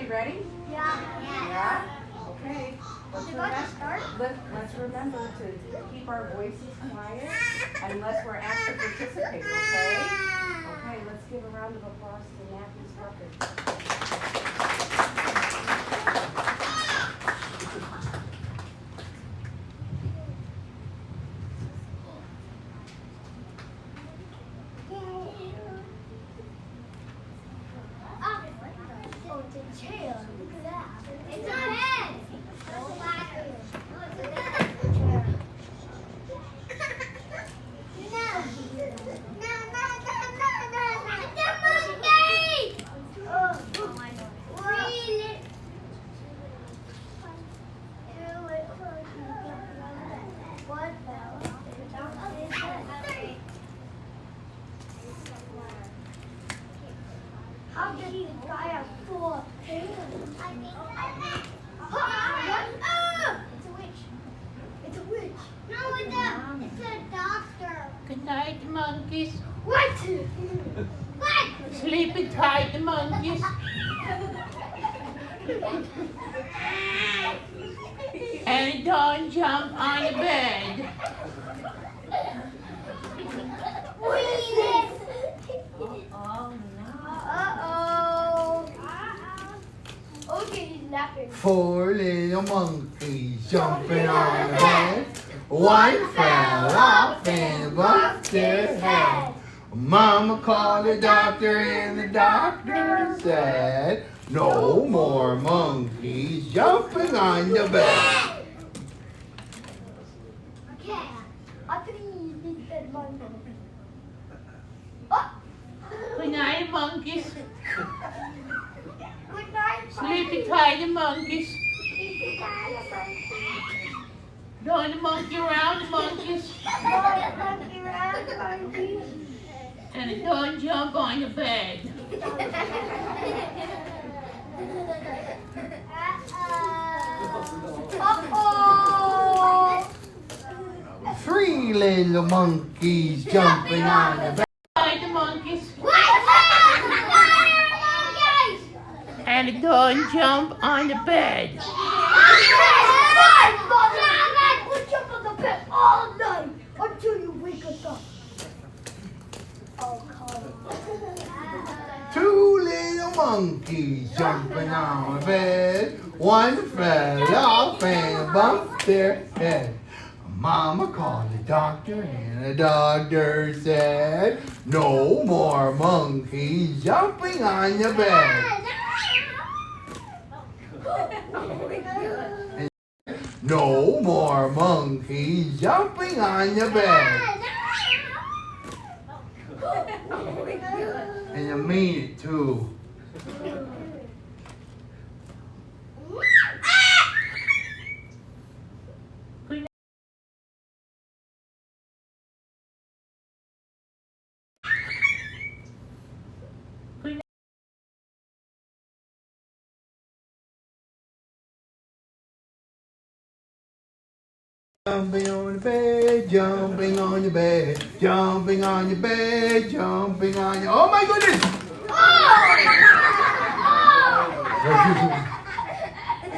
ready? Yeah. Yeah? Okay. Let's remember to keep our voices quiet unless we're asked to participate, okay? Okay, let's give a round of applause to Matthew's puppet. Oh, it's a chair. Look at that. It's a head. How did this guy have 4 hands? It's a witch. It's a witch. No, it's a doctor. Good night, monkeys. What? What? Sleepy tight, the monkeys. And don't jump on the bed. Okay, he's napping. 4 little monkeys jumping on the bed. One fell off and bumped their head. Mama called the doctor and the doctor said, no more monkeys jumping on the bed. Okay, I think he's dead monkey. Oh! Good night, monkeys. Good night, Sleepy tight, the monkeys. Don't monkey around, the monkeys. And don't jump on the bed. Uh-oh! 3 little monkeys jumping on the bed. Tight, the monkeys. What? And don't jump on the bed. We'll jump on the bed all night until you wake us up. Oh, come. 2 little monkeys jumping on the bed. One fell off and bumped their head. Mama called the doctor and the doctor said, no more monkeys jumping on the bed. No more monkeys jumping on the bed. And I mean it too. Jumping on the bed, jumping on your bed, jumping on your bed, jumping on your... Oh my goodness!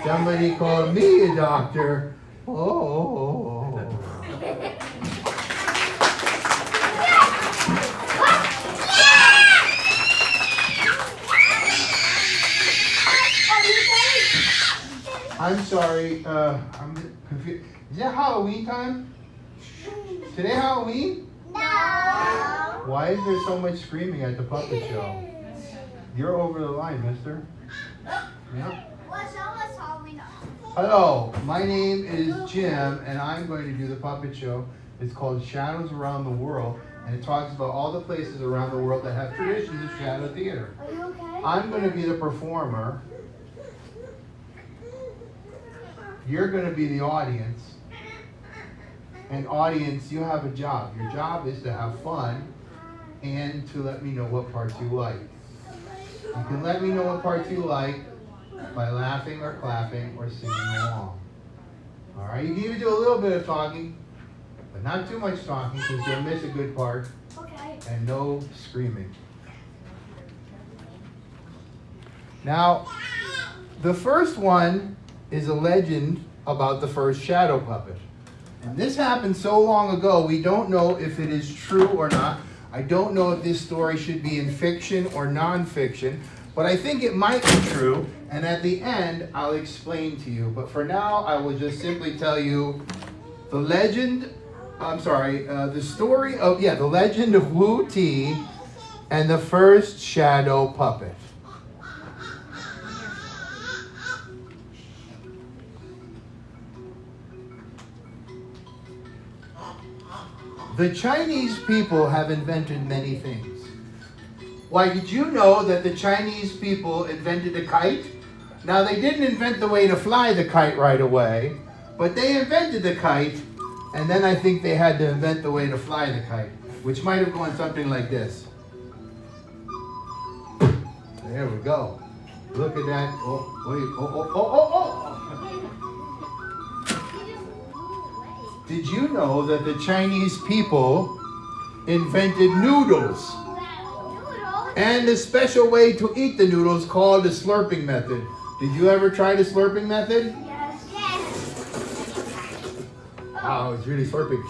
Somebody called me a doctor. Oh. I'm sorry, I'm confused. Is it Halloween time? Today Halloween? No. Why is there so much screaming at the puppet show? You're over the line, mister. Yeah. Hello, my name is Jim, and I'm going to do the puppet show. It's called Shadows Around the World, and it talks about all the places around the world that have traditions of shadow theater. Are you okay? I'm going to be the performer. You're going to be the audience. And audience, you have a job. Your job is to have fun and to let me know what parts you like. You can let me know what parts you like by laughing or clapping or singing along. All right, you can even do a little bit of talking, but not too much talking because you'll miss a good part. Okay. And no screaming. Now, The first one is a legend about the first shadow puppet. And this happened so long ago, we don't know if it is true or not. I don't know if this story should be in fiction or nonfiction, but I think it might be true. And at the end, I'll explain to you. But for now, I will just simply tell you the legend, the story of, the legend of Woti and the first shadow puppet. The Chinese people have invented many things. Why, did you know that the Chinese people invented a kite? Now, they didn't invent the way to fly the kite right away, but they invented the kite, and then I think they had to invent the way to fly the kite, which might have gone something like this. There we go. Look at that. Oh, wait. Oh. Did you know that the Chinese people invented noodles? And a special way to eat the noodles called the slurping method. Did you ever try the slurping method? Yes. Wow, it's really slurping.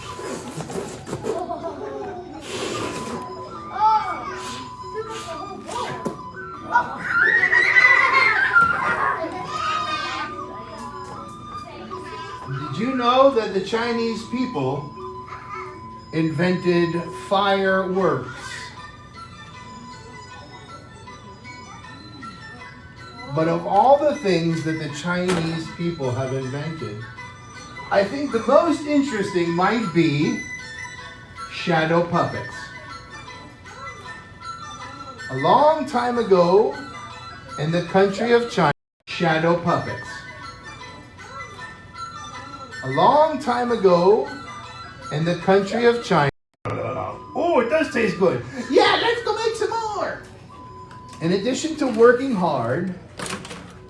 Did you know that the Chinese people invented fireworks? But of all the things that the Chinese people have invented, I think the most interesting might be shadow puppets. A long time ago, in the country of China, shadow puppets. A long time ago, in the country of China. Oh, it does taste good. Yeah, let's go make some more. In addition to working hard,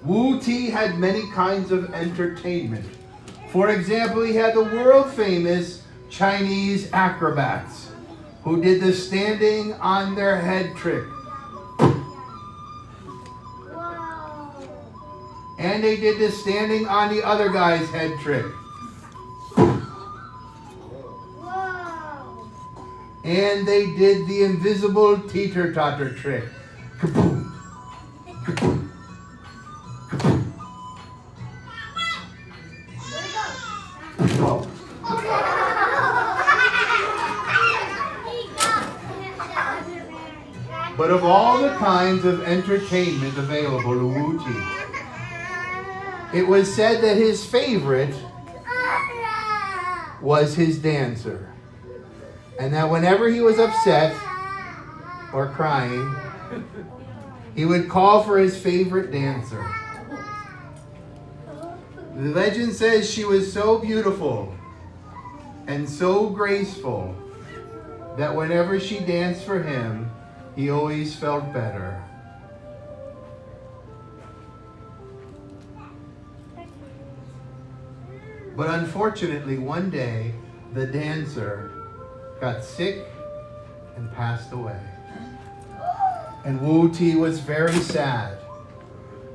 Woti had many kinds of entertainment. For example, he had the world-famous Chinese acrobats who did the standing on their head trick. Wow. And they did the standing on the other guy's head trick. Wow. And they did the invisible teeter-totter trick. Kaboom! Kaboom! Oh. But of all the kinds of entertainment available to Woti, it was said that his favorite was his dancer. And that whenever he was upset or crying, he would call for his favorite dancer. The legend says she was so beautiful and so graceful that whenever she danced for him, he always felt better. But unfortunately, one day, the dancer got sick and passed away. And Woti was very sad.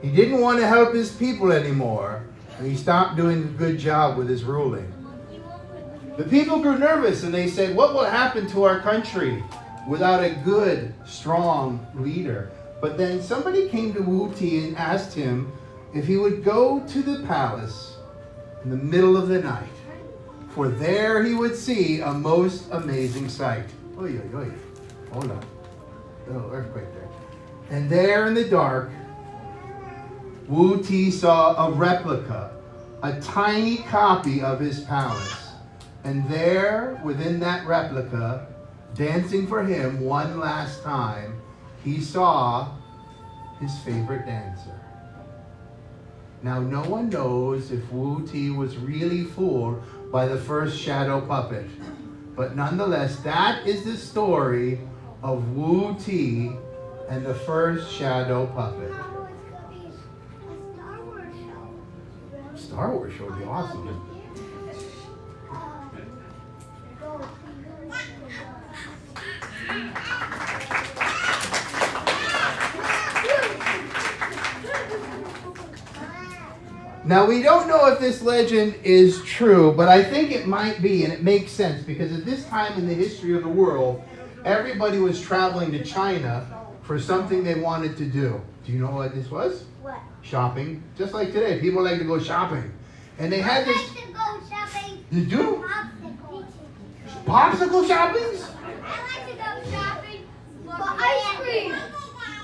He didn't want to help his people anymore, and he stopped doing a good job with his ruling. The people grew nervous and they said, what will happen to our country without a good, strong leader? But then somebody came to Woti and asked him if he would go to the palace in the middle of the night, for there he would see a most amazing sight. Oy, oy, oy. Hold on. A little earthquake there. And there in the dark, Woti saw a replica, a tiny copy of his palace. And there, within that replica, dancing for him one last time, he saw his favorite dancer. Now, no one knows if Woti was really fooled by the first shadow puppet. But nonetheless, that is the story of Woti and the first shadow puppet. Star Wars show would be awesome. Now, we don't know if this legend is true, but I think it might be, and it makes sense, because at this time in the history of the world, everybody was traveling to China for something they wanted to do. Do you know what this was? What? Shopping. Just like today, people like to go shopping. And they had this... I like to go shopping. You do? Popsicle. Popsicle shoppings? I like to go shopping for ice cream.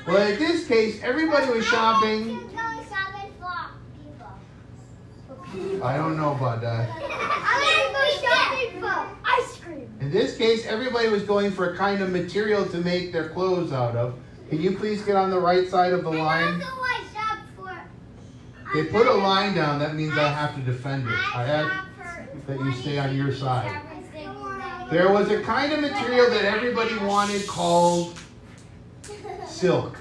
Well, in this case, everybody was shopping. I don't know about that. I like to go shopping for ice cream. In this case, everybody was going for a kind of material to make their clothes out of. Can you please get on the right side of the line? They put a line down, that means I have to defend it. I ask that you stay on your side. There was a kind of material that everybody wanted called silk.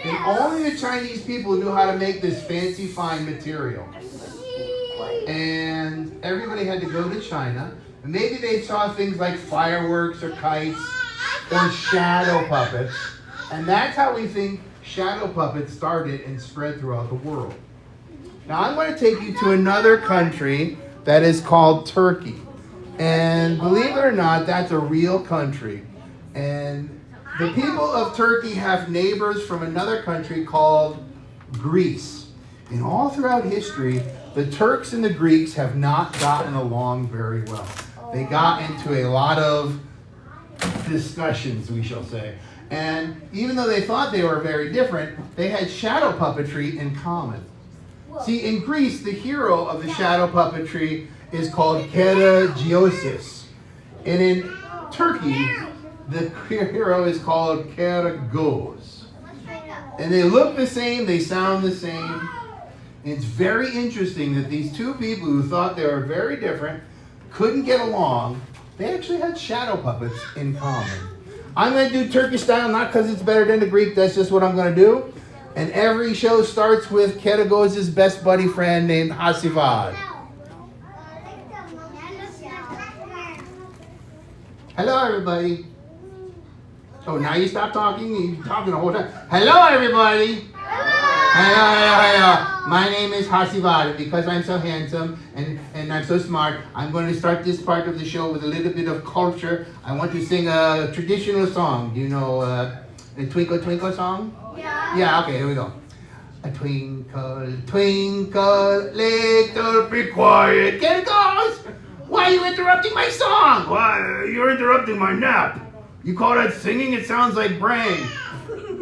And only the Chinese people knew how to make this fancy fine material. And everybody had to go to China. And maybe they saw things like fireworks or kites or shadow puppets. And that's how we think shadow puppets started and spread throughout the world. Now I'm going to take you to another country that is called Turkey. And believe it or not, that's a real country. And the people of Turkey have neighbors from another country called Greece. And all throughout history, the Turks and the Greeks have not gotten along very well. They got into a lot of discussions, we shall say. And even though they thought they were very different, they had shadow puppetry in common. See, in Greece, the hero of the shadow puppetry is called Keragiosis. And in Turkey, the hero is called Karagöz. And they look the same, they sound the same. And it's very interesting that these two people who thought they were very different, couldn't get along, they actually had shadow puppets in common. I'm going to do Turkish style, not because it's better than the Greek, that's just what I'm going to do. And every show starts with Karagöz's best buddy friend named Hasivad. Hello, everybody. Oh, now you stop talking? You're talking the whole time. Hello, everybody. Hello. My name is Hasivad. Because I'm so handsome and I'm so smart, I'm going to start this part of the show with a little bit of culture. I want to sing a traditional song. You know, the Twinkle Twinkle song? Yeah. Yeah, okay, here we go. A twinkle, twinkle, little, be quiet. There it goes. Why are you interrupting my song? Why, you're interrupting my nap. You call that singing? It sounds like braying.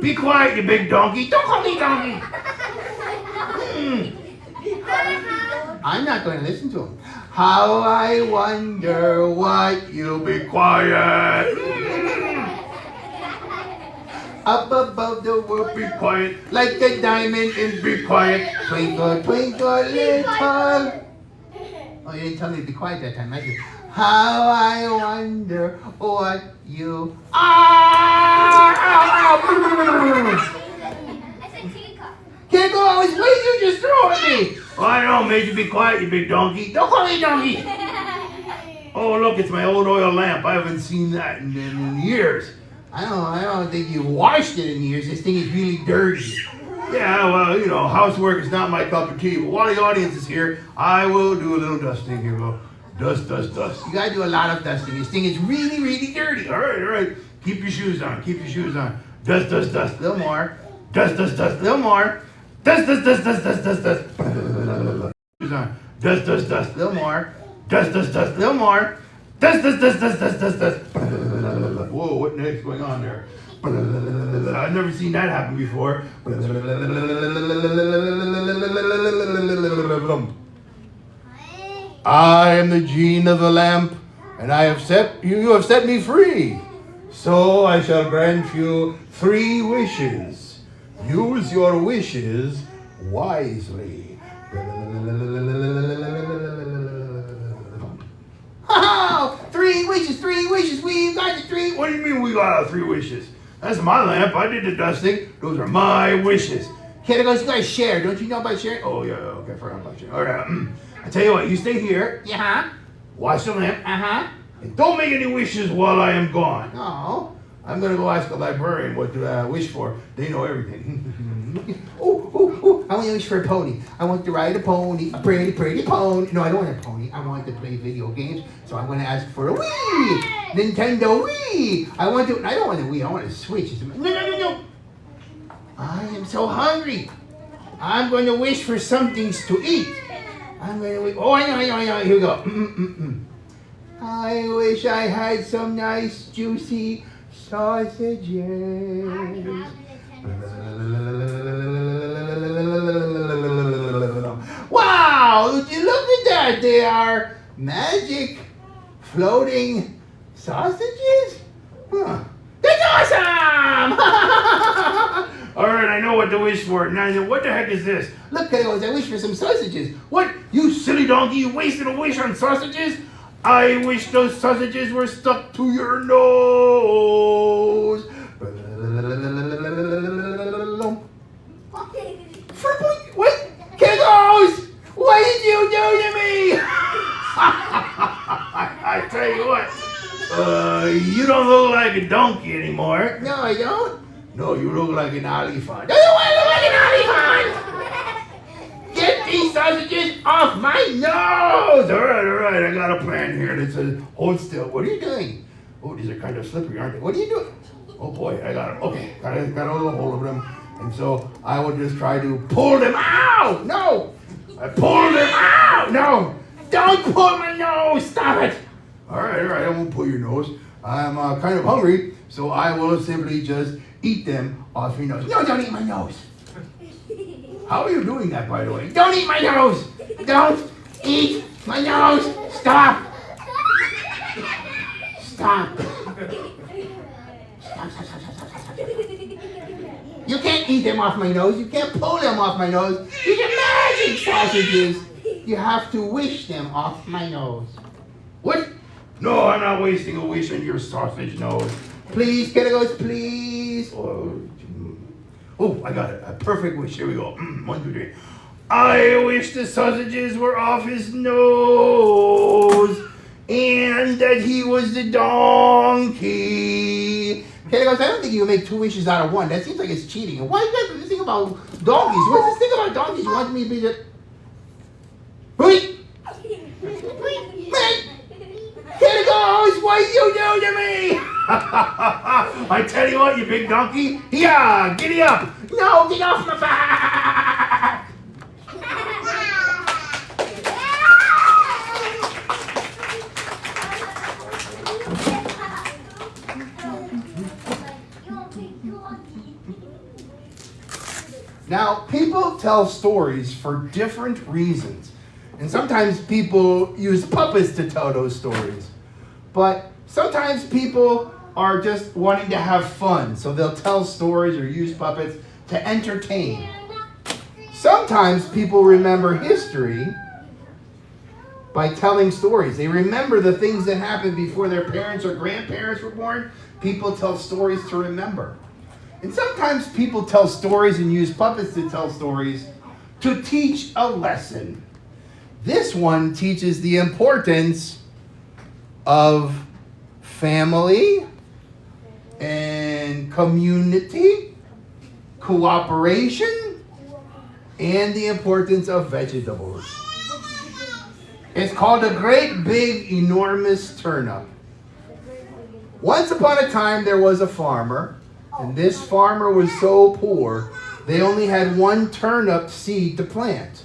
Be quiet, you big donkey. Don't call me donkey. I'm not going to listen to him. How I wonder what you be quiet. Up above the world, be quiet. Like a diamond and be quiet. Twinkle, twinkle, little. Oh, you didn't tell me to be quiet that time, I did. How I wonder what you are. I said teacup. Can't go always. What did you just throw at me? Oh, I don't know. Made you be quiet, you big donkey. Don't call me donkey. Oh, look, it's my old oil lamp. I haven't seen that in years. I don't think you washed it in years. This thing is really dirty. Yeah, well, you know, housework is not my cup of tea. But while the audience is here, I will do a little dusting. Here we go. Dust, dust, dust. You gotta do a lot of dusting. This thing is really, really dirty. All right. Keep your shoes on. Keep your shoes on. Dust, dust, dust. A little more. Dust, dust, dust. A little more. Dust, dust, dust, dust, dust, dust, dust. Shoes on. Dust, dust, dust. A little more. Dust, dust, dust. A little more. Dust, dust, dust, dust, dust, dust, dust. Whoa, what the heck's going on there? I've never seen that happen before. I am the gene of the lamp, and you have set me free. So I shall grant you 3 wishes. Use your wishes wisely. Oh, 3 wishes, 3 wishes. We've got the 3. What do you mean we got 3 wishes? That's my lamp. I did the dusting. Those are my wishes. Can't go, you guys share. Don't you know about sharing? Oh, yeah, okay, I forgot about sharing. All right, I tell you what, you stay here. Yeah. Watch the lamp. And don't make any wishes while I am gone. No. I'm gonna go ask a librarian what to wish for. They know everything. Oh, I want to wish for a pony. I want to ride a pony, a pretty, pretty pony. No, I don't want a pony. I want to play video games. So I'm gonna ask for a Wii, Nintendo Wii. I don't want a Wii. I want a Switch. No. I am so hungry. I'm going to wish for some things to eat. I'm going to wish. Oh, I know. Here we go. I wish I had some nice, juicy sausages. Wow! Look at that. They are magic floating sausages? Huh. That's awesome! All right, I know what to wish for. Now, what the heck is this? Look, I wish for some sausages. What? You silly donkey, you wasted a wish on sausages? I wish those sausages were stuck to your nose. What? Kiddos! What did you do to me? I tell you what, you don't look like a donkey anymore. No, I don't. No, you look like an elephant. Doesn't want to look like an elephant? Get these sausages off my nose! All right, I got a plan here that says, hold still. What are you doing? Oh, these are kind of slippery, aren't they? What are you doing? Oh boy, I got them. Okay, got a little hold of them. And so I will just try to pull them out. No! I pulled them out! No! Don't pull my nose! Stop it! All right, I won't pull your nose. I'm kind of hungry, so I will simply just eat them off your nose. No, don't eat my nose. How are you doing that, by the way? Don't eat my nose! Don't eat my nose! Stop! Stop! You can't eat them off my nose. You can't pull them off my nose. These are magic sausages. You have to wish them off my nose. What? No, I'm not wasting a wish on your sausage nose. Please, kiddos, please. Oh, I got it. A perfect wish. Here we go. 1, 2, 3. I wish the sausages were off his nose and that he was the donkey. Kiddos, I don't think you can make 2 wishes out of 1. That seems like it's cheating. And why you guys this thing about donkeys? What's this thing about donkeys? You want me to be the... Wait! Kiddos, what you do to me? I tell you what, you big donkey. Yeah, giddy up. No, get off my back. Now, people tell stories for different reasons. And sometimes people use puppets to tell those stories. But sometimes people are just wanting to have fun. So they'll tell stories or use puppets to entertain. Sometimes people remember history by telling stories. They remember the things that happened before their parents or grandparents were born. People tell stories to remember. And sometimes people tell stories and use puppets to tell stories to teach a lesson. This one teaches the importance of family and community, cooperation, and the importance of vegetables. It's called a great big enormous turnip. Once upon a time there was a farmer, and this farmer was so poor they only had 1 turnip seed to plant.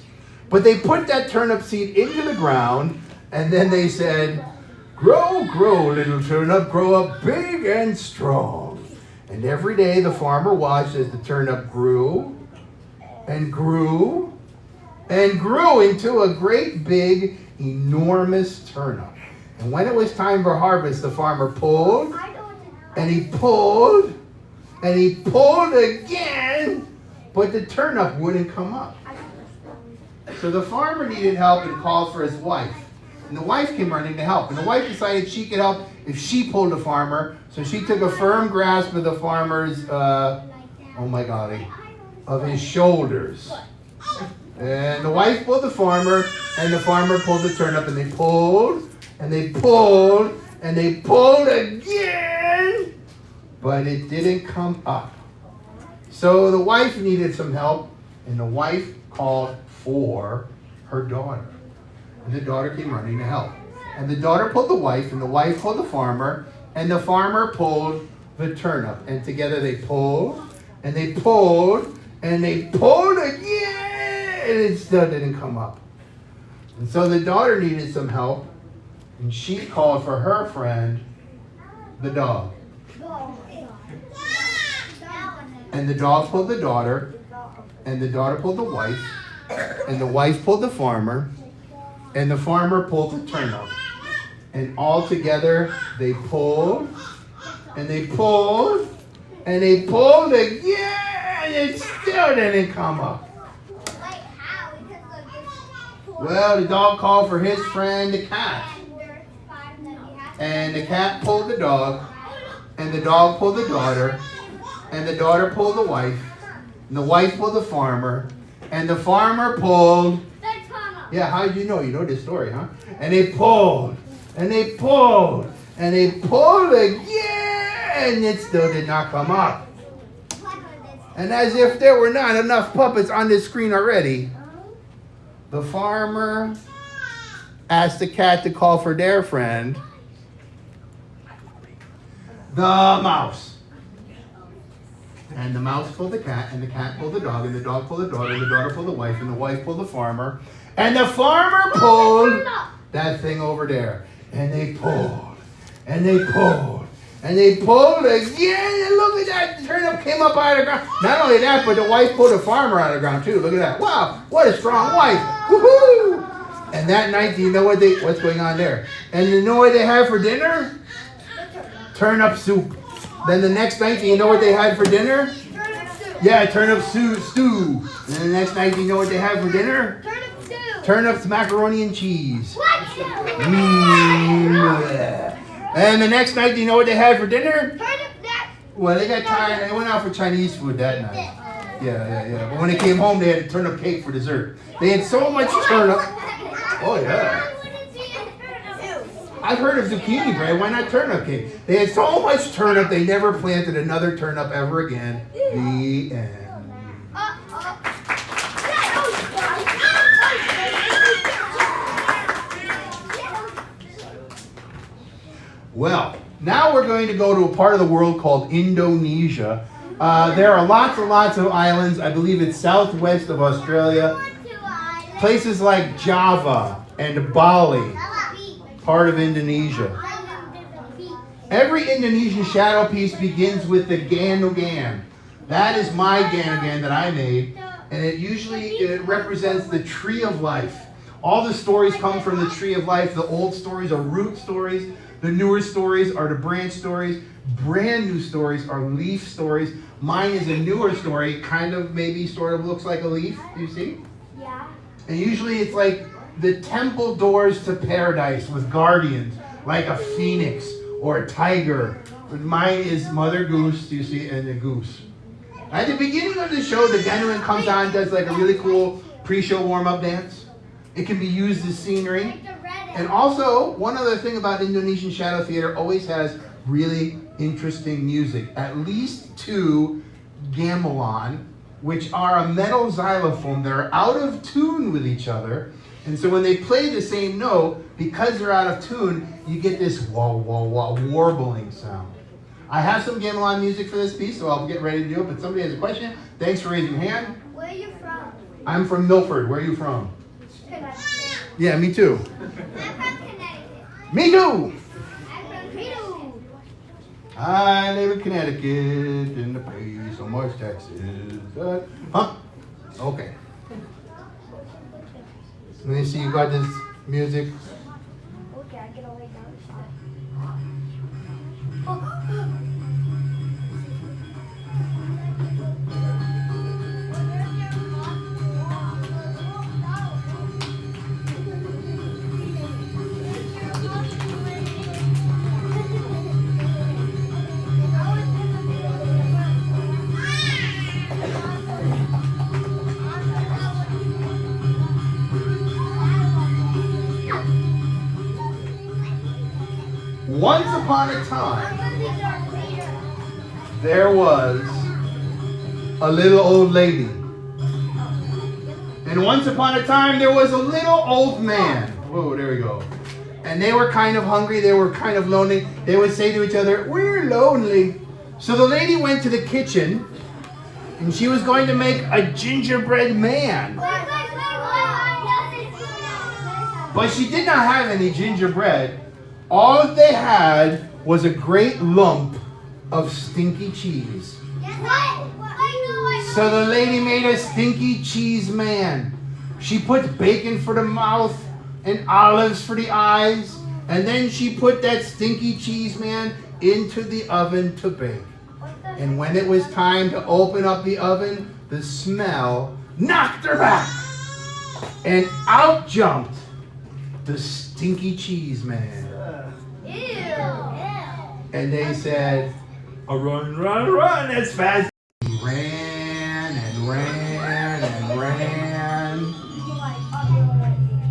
But they put that turnip seed into the ground, and then they said, grow, grow, little turnip, grow up big and strong. And every day the farmer watched as the turnip grew and grew and grew into a great big, enormous turnip. And when it was time for harvest, the farmer pulled, and he pulled, and he pulled again, but the turnip wouldn't come up. So the farmer needed help and called for his wife. And the wife came running to help. And the wife decided she could help if she pulled the farmer. So she took a firm grasp of the farmer's, of his shoulders. And the wife pulled the farmer, and the farmer pulled the turnip, and they pulled, and they pulled, and they pulled again. but it didn't come up. So the wife needed some help, and the wife called for her daughter. And the daughter came running to help. And the daughter pulled the wife, and the wife pulled the farmer, and the farmer pulled the turnip. And together they pulled, and they pulled, and they pulled again, and it still didn't come up. And so the daughter needed some help, and she called for her friend, the dog. And the dog pulled the daughter, and the daughter pulled the wife, and the wife pulled the farmer, and the farmer pulled the turnip. And all together they pulled, and they pulled, and they pulled again, and it still didn't come up. Well, the dog called for his friend, the cat. And the cat pulled the dog, and the dog pulled the daughter, and the daughter pulled the wife, and the wife pulled the farmer, and the farmer pulled. Yeah, how did you know? You know this story, huh? And they pulled, and they pulled, and they pulled again, and it still did not come up. And as if there were not enough puppets on this screen already, the farmer asked the cat to call for their friend, the mouse. And the mouse pulled the cat, and the cat pulled the dog, and the dog pulled the daughter, and the daughter pulled the wife, and the wife pulled the farmer, and the farmer pulled that thing over there. And they pulled, and they pulled, and they pulled again, and look at that, the turnip came up out of the ground. Not only that, but the wife pulled the farmer out of the ground too. Look at that. Wow, what a strong wife. Woohoo! And that night, do you know what's going on there? And you know what they had for dinner? Turnip soup. Then the next night, do you know what they had for dinner? Turnip soup. Yeah, turnip stew. And the next night, do you know what they had for dinner? Turnip stew. Turnips, macaroni, and cheese. What? And the next night, do you know what they had for dinner? Turnip neck. Well, they got tired. They went out for Chinese food that night. Yeah. But when they came home, they had a turnip cake for dessert. They had so much turnip. Oh, yeah. I've heard of zucchini bread. Why not turnip cake? They had so much turnip, they never planted another turnip ever again. The end. Well, now we're going to go to a part of the world called Indonesia. There are lots and lots of islands. I believe it's southwest of Australia. Places like Java and Bali, part of Indonesia. Every Indonesian shadow piece begins with the ganugan. That is my ganugan that I made, and it represents the tree of life. All the stories come from the tree of life. The old stories are root stories. The newer stories are the branch stories. Brand new stories are leaf stories. Mine is a newer story, kind of maybe sort of looks like a leaf. Do you see? Yeah. And usually it's like the temple doors to paradise with guardians, like a phoenix or a tiger. But mine is Mother Goose, do you see, and the goose. At the beginning of the show, the ganugan comes on, does like a really cool pre-show warm-up dance. It can be used as scenery. And also, one other thing about Indonesian shadow theater, always has really interesting music. At least 2 gamelan, which are a metal xylophone. They're out of tune with each other. And so when they play the same note, because they're out of tune, you get this wah, wah, wah, warbling sound. I have some gamelan music for this piece, so I'll get ready to do it. But somebody has a question? Thanks for raising your hand. Where are you from? I'm from Milford. Where are you from? Connecticut. Yeah, me too. I'm from Connecticut. Me too. I'm from Peru. I live in Connecticut and I pay so much taxes. Huh? Okay. Let me see, you got this music. Okay, I can always down. Once upon a time, there was a little old lady. And once upon a time, there was a little old man. Whoa, there we go. And they were kind of hungry. They were kind of lonely. They would say to each other, "We're lonely." So the lady went to the kitchen, and she was going to make a gingerbread man. But she did not have any gingerbread. All they had was a great lump of stinky cheese. So the lady made a stinky cheese man. She put bacon for the mouth and olives for the eyes. And then she put that stinky cheese man into the oven to bake. And when it was time to open up the oven, the smell knocked her back. And out jumped the stinky cheese man. And they said, "Run, run, run as fast." He ran and ran and ran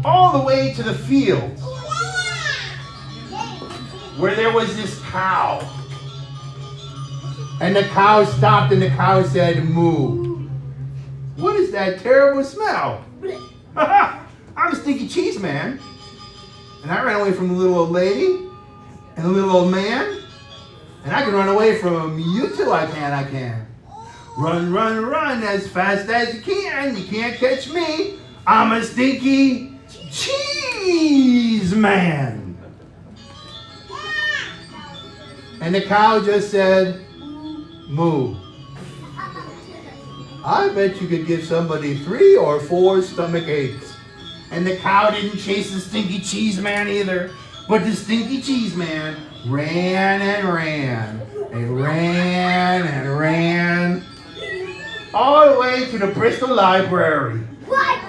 all the way to the field where there was this cow. And the cow stopped and the cow said, "Moo. What is that terrible smell?" "I'm a stinky cheese man. And I ran away from the little old lady and the little old man. And I can run away from you too, I can. Run, run, run as fast as you can. You can't catch me. I'm a stinky cheese man." And the cow just said, "Moo. I bet you could give somebody 3 or 4 stomach aches." And the cow didn't chase the stinky cheese man either. But the stinky cheese man ran and ran and ran and ran all the way to the Bristol library. What?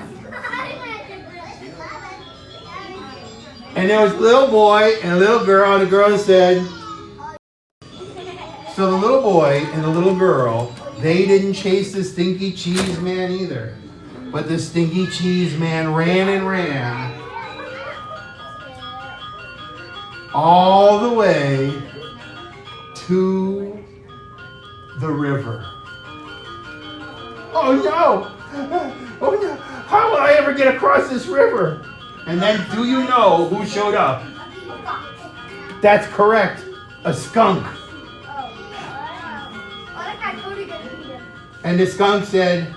And there was a little boy and a little girl, and the girl said, so the little boy and the little girl, they didn't chase the stinky cheese man either. But the stinky cheese man ran and ran all the way to the river. "Oh no! Oh no! How will I ever get across this river?" And then do you know who showed up? That's correct, a skunk. And the skunk said,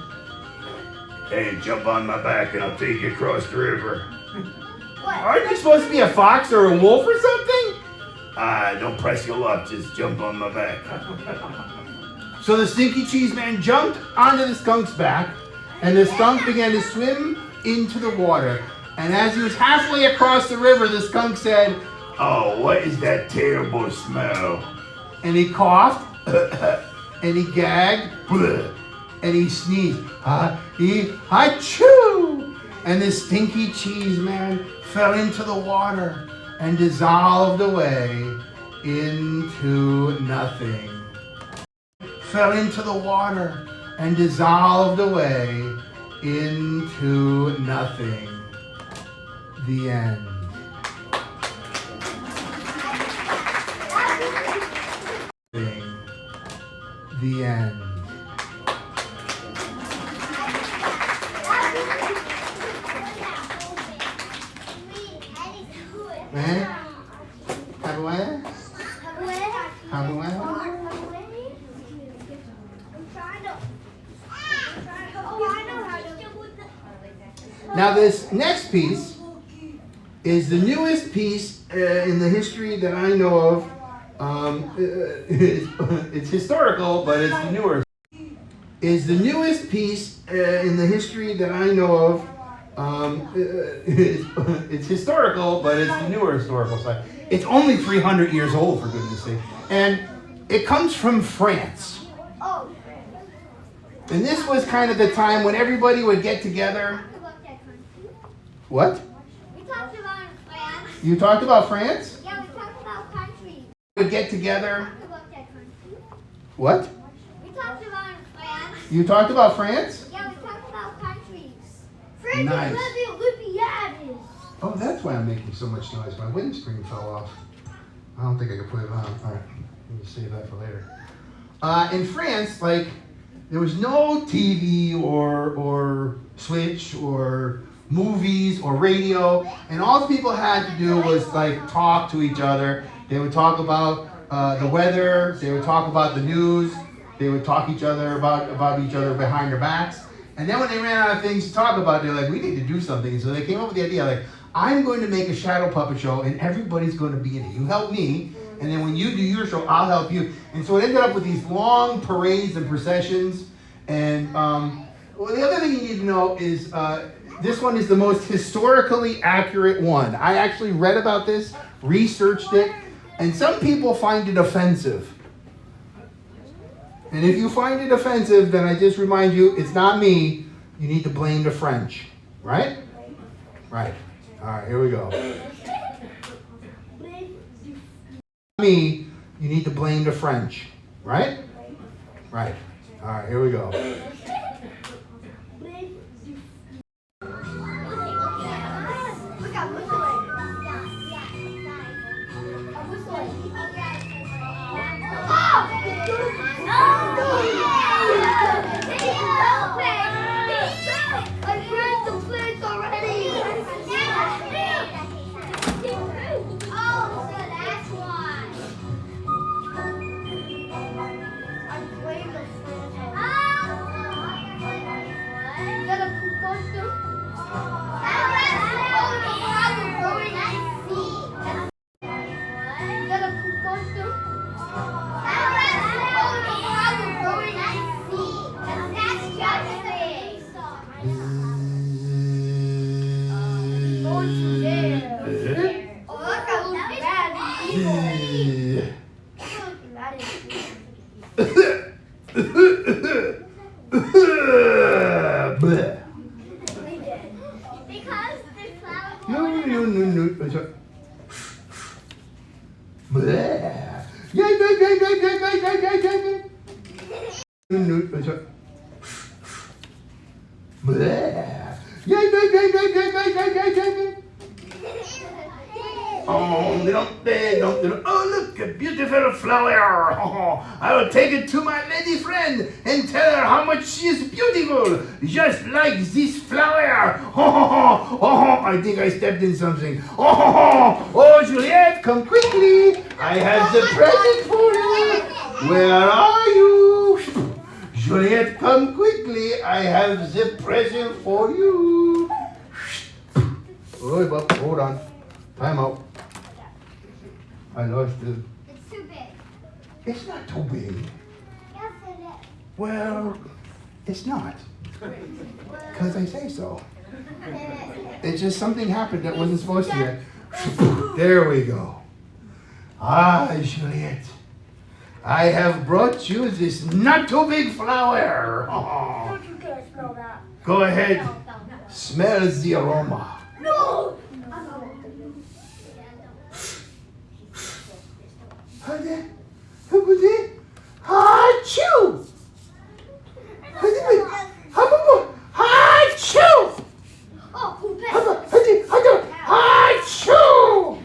"Hey, jump on my back and I'll take you across the river." "Aren't you supposed to be a fox or a wolf or something?" "Don't press your luck, just jump on my back." So the stinky cheese man jumped onto the skunk's back, and the skunk began to swim into the water. And as he was halfway across the river, the skunk said, "Oh, what is that terrible smell?" And he coughed, and he gagged, and he sneezed, "Achoo!" And the stinky cheese man fell into the water and dissolved away into nothing. Fell into the water and dissolved away into nothing. The end. The end. Now this next piece is the newest piece in the history that I know of. It's historical, but it's the newer. Is the newest piece in the history that I know of. It's historical, but it's the newer historical side. It's only 300 years old, for goodness sake. And it comes from France. And this was kind of the time when everybody would get together. What? We talked about France. You talked about France? Yeah, we talked about countries. Would get together. We talked about that country. What? We talked about France. You talked about France? Yeah, we talked about countries. France Nice. is where the Olympiad is. Oh, that's why I'm making so much noise. My windscreen fell off. I don't think I can put it on. All right, let me save that for later. In France, like, there was no TV or switch or movies or radio, and all the people had to do was like talk to each other. They would talk about the weather. They would talk about the news. They would talk each other about each other behind their backs. And then when they ran out of things to talk about, they're like, we need to do something. And so they came up with the idea, like, I'm going to make a shadow puppet show, and everybody's going to be in it. You help me, and then when you do your show, I'll help you. And so it ended up with these long parades and processions. And well, the other thing you need to know is this one is the most historically accurate one. I actually read about this, researched it, and some people find it offensive. And if you find it offensive, then I just remind you, it's not me. You need to blame the French, right? Right. All right, here we go. Me, you need to blame the French, right? Right. All right, here we go. Oh, look, a beautiful flower. Oh, I will take it to my lady friend and tell her how much she is beautiful, just like this flower. Oh, I think I stepped in something. Oh, Juliet, come quickly. I have the present for you. Where are you? Juliet, come quickly. I have the present for you. Oh, hold on. Time out. I lost it. It's too big. It's not too big. Yes, it is. Well, it's not. Because I say so. It's just something happened that wasn't supposed to yet. There we go. Ah, Juliet. I have brought you this not too big flower. Don't you dare smell that. Go ahead. Smell the aroma. No! Achoo! Achoo! Oh, achoo!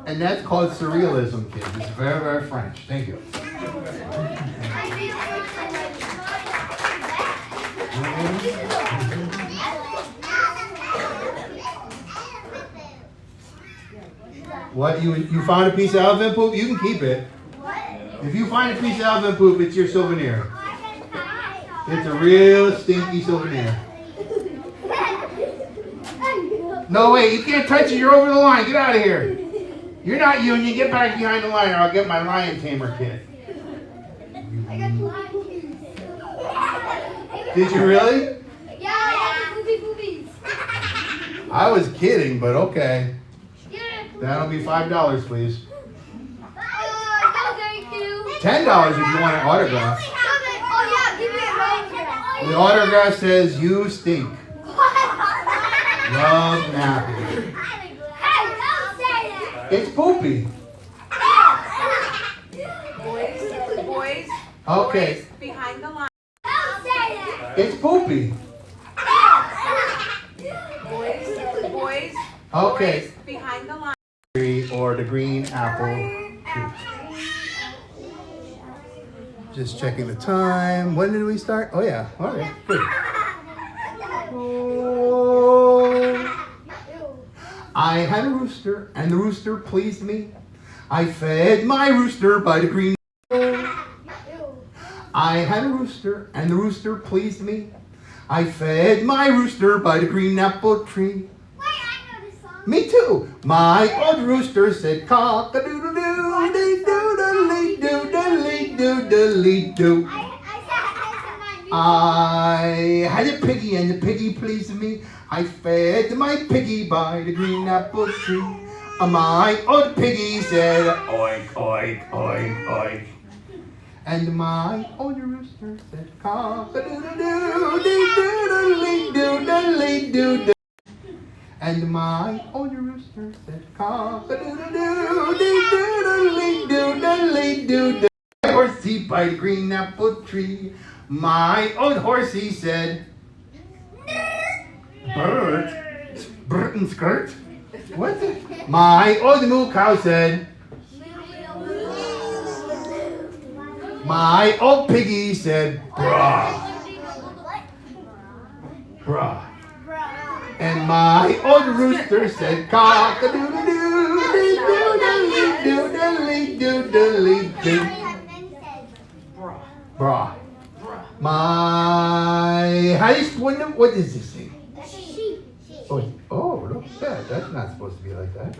And that's called surrealism, kids. It's very, very French. Thank you. What, you found a piece of elephant poop? You can keep it. If you find a piece of elephant poop, it's your souvenir. It's a real stinky souvenir. No, wait, you can't touch it. You're over the line. Get out of here. You're not union. Get back behind the line or I'll get my lion tamer kit. Did you really? Yeah, I got the boobies. I was kidding, but okay. That'll be $5, please. No, thank you. $10 if you want an autograph. Oh, yeah, give me an autograph. The autograph says, you stink. Love nappy. Hey, don't say that. It's poopy. Boys, Okay. behind the line. Don't say that. It's poopy. Boys, Okay. behind the line. Or the green apple. tree. Just checking the time. When did we start? Oh yeah. All right. Good. Oh. I had a rooster, and the rooster pleased me. I fed my rooster by the green. I had a rooster, and the rooster pleased me. I fed my rooster by the green apple tree. Me too. My old rooster said cock-a-doodle-doo, dee-doo-dee-doo-dee-doo-dee-doo. I had a piggy and the piggy pleased me. I fed my piggy by the green apple tree. My old piggy said oink, oink, oink, oink. And my old rooster said cock-a-doodle-doo, dee-doo-dee-doo-dee-doo-dee-doo. And my old rooster said cock-a-doodle-doo, dee-doo-dee-doo-dee-doo-dee. Horsey by the green apple tree. My old horsey said, bird, bird and skirt. What's it? My old moo cow said, my old piggy said, brah, brah. And my old rooster said, cock-a-doodle-doo, dee-doo-dee-doo-dee-doo-dee-doo. Brah. My highest window, what is this thing? Oh, look at that. That's not supposed to be like that.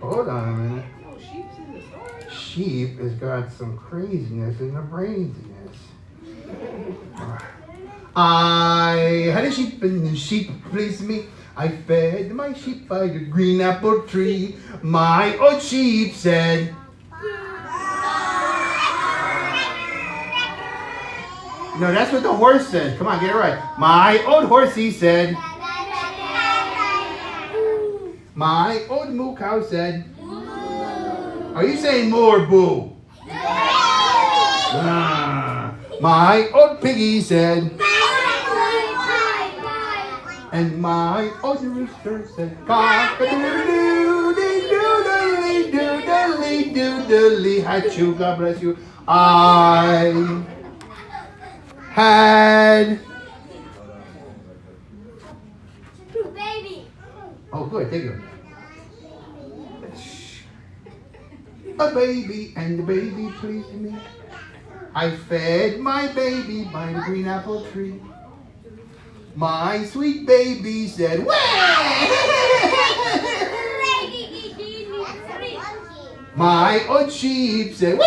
Hold on a minute. Sheep has got some craziness in the braziness. I had a sheep and the sheep pleased me. I fed my sheep by the green apple tree. My old sheep said, no, that's what the horse said. Come on, get it right. My old horsey said, my old moo cow said, are you saying moo or boo? My old piggy said, and my old rooster said, cock-a-doodle-doo, dee-doo-dee-doo-dee-doo-dee. Achoo, God bless you. I had. Baby. Oh, good, thank you. A baby, and the baby pleased me. I fed my baby by the green apple tree. My sweet baby said, wah! My old sheep said, wah!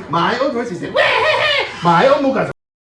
My old horse said, wah! My old moo cow said,